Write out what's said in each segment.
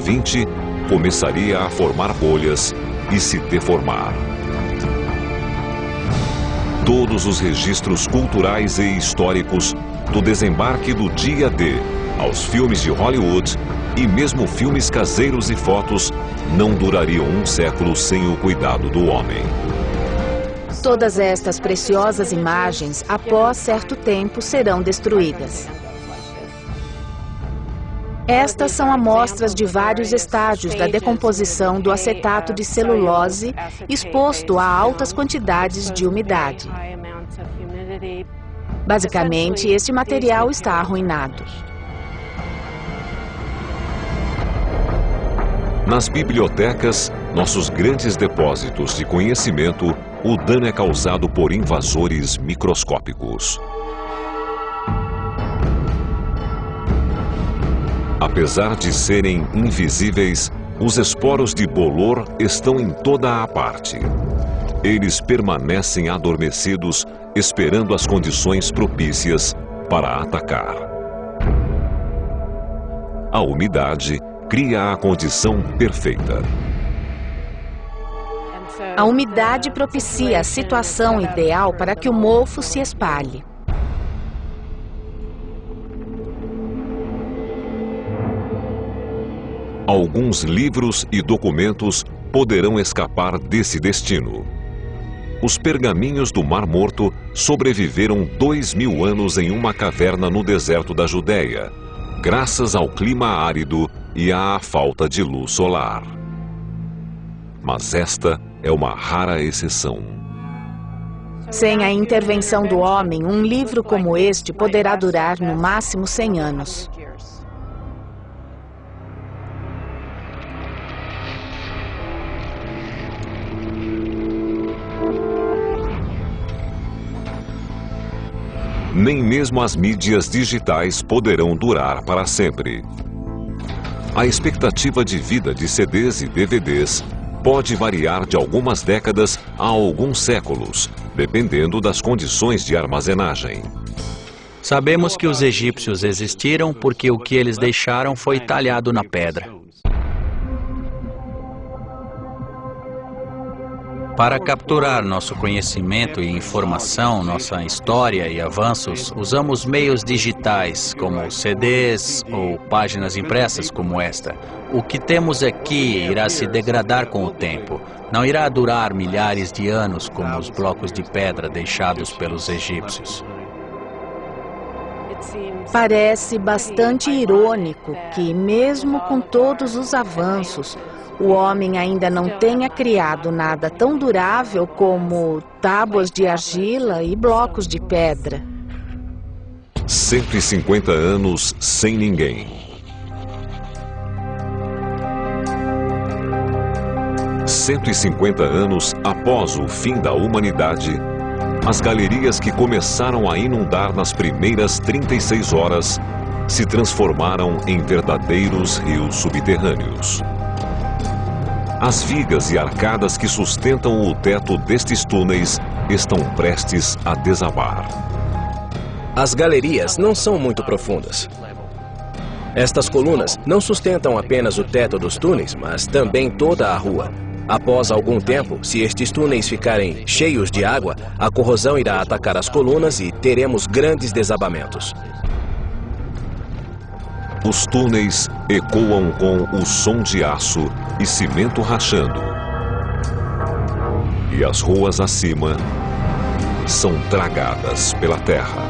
20 começaria a formar bolhas e se deformar. Todos os registros culturais e históricos, do desembarque do dia D aos filmes de Hollywood e mesmo filmes caseiros e fotos, não durariam um século sem o cuidado do homem. Todas estas preciosas imagens, após certo tempo, serão destruídas. Estas são amostras de vários estágios da decomposição do acetato de celulose exposto a altas quantidades de umidade. Basicamente, este material está arruinado. Nas bibliotecas, nossos grandes depósitos de conhecimento, o dano é causado por invasores microscópicos. Apesar de serem invisíveis, os esporos de bolor estão em toda a parte. Eles permanecem adormecidos, esperando as condições propícias para atacar. A umidade cria a condição perfeita. A umidade propicia a situação ideal para que o mofo se espalhe. Alguns livros e documentos poderão escapar desse destino. Os pergaminhos do Mar Morto sobreviveram 2000 anos em uma caverna no deserto da Judéia, graças ao clima árido e à falta de luz solar. Mas esta é uma rara exceção. Sem a intervenção do homem, um livro como este poderá durar no máximo 100 anos. Nem mesmo as mídias digitais poderão durar para sempre. A expectativa de vida de CDs e DVDs pode variar de algumas décadas a alguns séculos, dependendo das condições de armazenagem. Sabemos que os egípcios existiram porque o que eles deixaram foi talhado na pedra. Para capturar nosso conhecimento e informação, nossa história e avanços, usamos meios digitais, como CDs ou páginas impressas como esta. O que temos aqui irá se degradar com o tempo. Não irá durar milhares de anos como os blocos de pedra deixados pelos egípcios. Parece bastante irônico que, mesmo com todos os avanços, o homem ainda não tenha criado nada tão durável como tábuas de argila e blocos de pedra. 150 anos sem ninguém. 150 anos após o fim da humanidade, as galerias que começaram a inundar nas primeiras 36 horas se transformaram em verdadeiros rios subterrâneos. As vigas e arcadas que sustentam o teto destes túneis estão prestes a desabar. As galerias não são muito profundas. Estas colunas não sustentam apenas o teto dos túneis, mas também toda a rua. Após algum tempo, se estes túneis ficarem cheios de água, a corrosão irá atacar as colunas e teremos grandes desabamentos. Os túneis ecoam com o som de aço e cimento rachando. E as ruas acima são tragadas pela terra.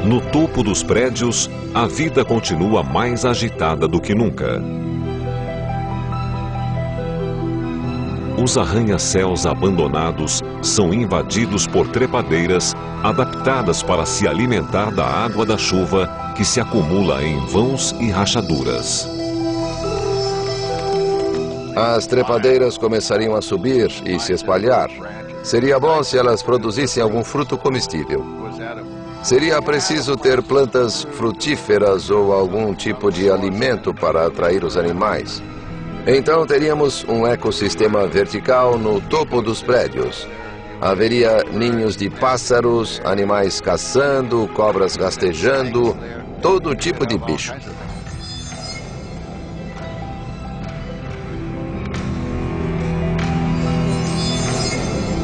No topo dos prédios, a vida continua mais agitada do que nunca. Os arranha-céus abandonados são invadidos por trepadeiras adaptadas para se alimentar da água da chuva que se acumula em vãos e rachaduras. As trepadeiras começariam a subir e se espalhar. Seria bom se elas produzissem algum fruto comestível. Seria preciso ter plantas frutíferas ou algum tipo de alimento para atrair os animais. Então teríamos um ecossistema vertical no topo dos prédios. Haveria ninhos de pássaros, animais caçando, cobras rastejando, todo tipo de bicho.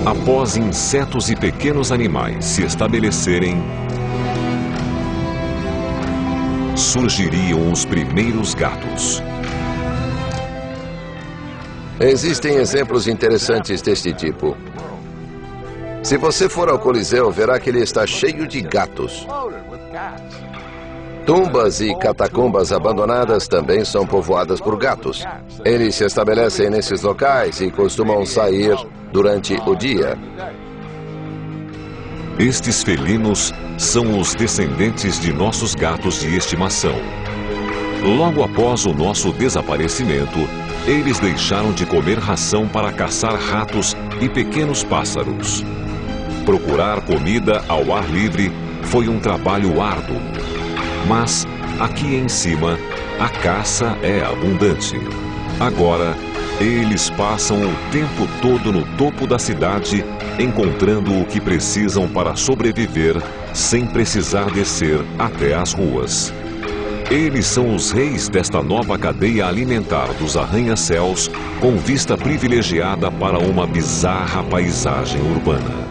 Após insetos e pequenos animais se estabelecerem, surgiriam os primeiros gatos. Existem exemplos interessantes deste tipo. Se você for ao Coliseu, verá que ele está cheio de gatos. Tumbas e catacumbas abandonadas também são povoadas por gatos. Eles se estabelecem nesses locais e costumam sair durante o dia. Estes felinos são os descendentes de nossos gatos de estimação. Logo após o nosso desaparecimento, eles deixaram de comer ração para caçar ratos e pequenos pássaros. Procurar comida ao ar livre foi um trabalho árduo. Mas, aqui em cima, a caça é abundante. Agora, eles passam o tempo todo no topo da cidade, encontrando o que precisam para sobreviver, sem precisar descer até as ruas. Eles são os reis desta nova cadeia alimentar dos arranha-céus, com vista privilegiada para uma bizarra paisagem urbana.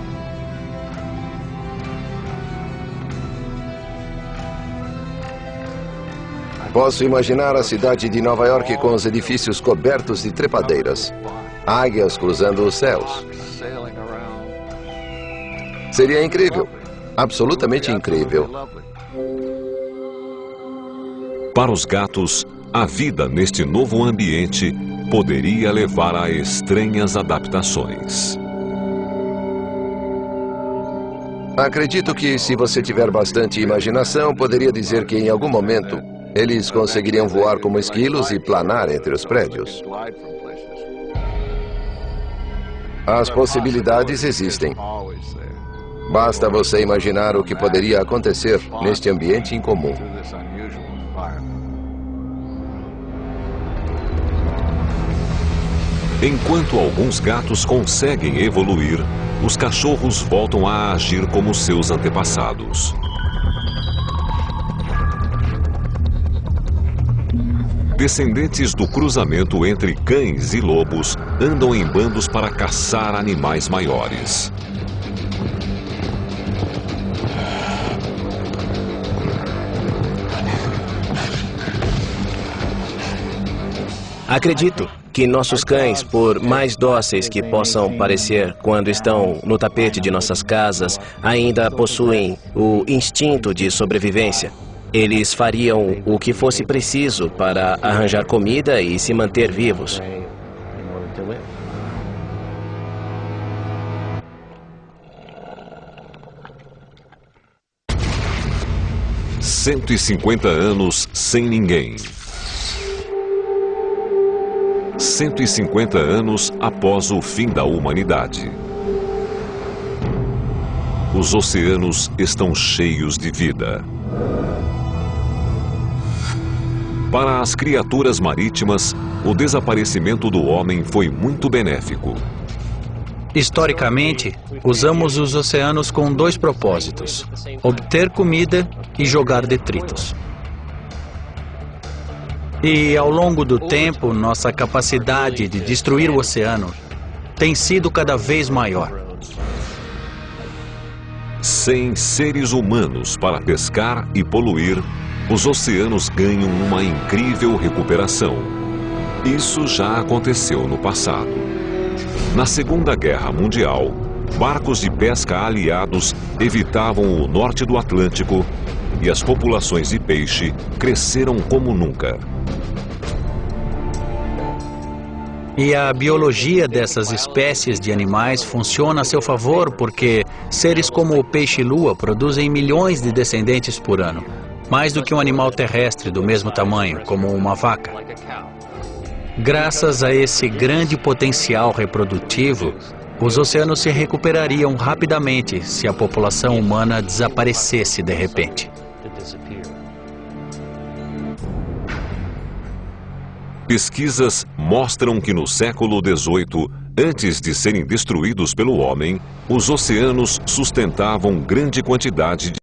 Posso imaginar a cidade de Nova York com os edifícios cobertos de trepadeiras, águias cruzando os céus. Seria incrível, absolutamente incrível. Para os gatos, a vida neste novo ambiente poderia levar a estranhas adaptações. Acredito que, se você tiver bastante imaginação, poderia dizer que, em algum momento, eles conseguiriam voar como esquilos e planar entre os prédios. As possibilidades existem. Basta você imaginar o que poderia acontecer neste ambiente incomum. Enquanto alguns gatos conseguem evoluir, os cachorros voltam a agir como seus antepassados. Descendentes do cruzamento entre cães e lobos andam em bandos para caçar animais maiores. Acredito que nossos cães, por mais dóceis que possam parecer quando estão no tapete de nossas casas, ainda possuem o instinto de sobrevivência. Eles fariam o que fosse preciso para arranjar comida e se manter vivos. 150 anos sem ninguém. 150 anos após o fim da humanidade. Os oceanos estão cheios de vida. Para as criaturas marítimas, o desaparecimento do homem foi muito benéfico. Historicamente, usamos os oceanos com dois propósitos: obter comida e jogar detritos. E ao longo do tempo, nossa capacidade de destruir o oceano tem sido cada vez maior. Sem seres humanos para pescar e poluir, os oceanos ganham uma incrível recuperação. Isso já aconteceu no passado. Na Segunda Guerra Mundial, barcos de pesca aliados evitavam o norte do Atlântico e as populações de peixe cresceram como nunca. E a biologia dessas espécies de animais funciona a seu favor porque seres como o peixe-lua produzem milhões de descendentes por ano, mais do que um animal terrestre do mesmo tamanho, como uma vaca. Graças a esse grande potencial reprodutivo, os oceanos se recuperariam rapidamente se a população humana desaparecesse de repente. Pesquisas mostram que no século XVIII, Antes de serem destruídos pelo homem, os oceanos sustentavam grande quantidade de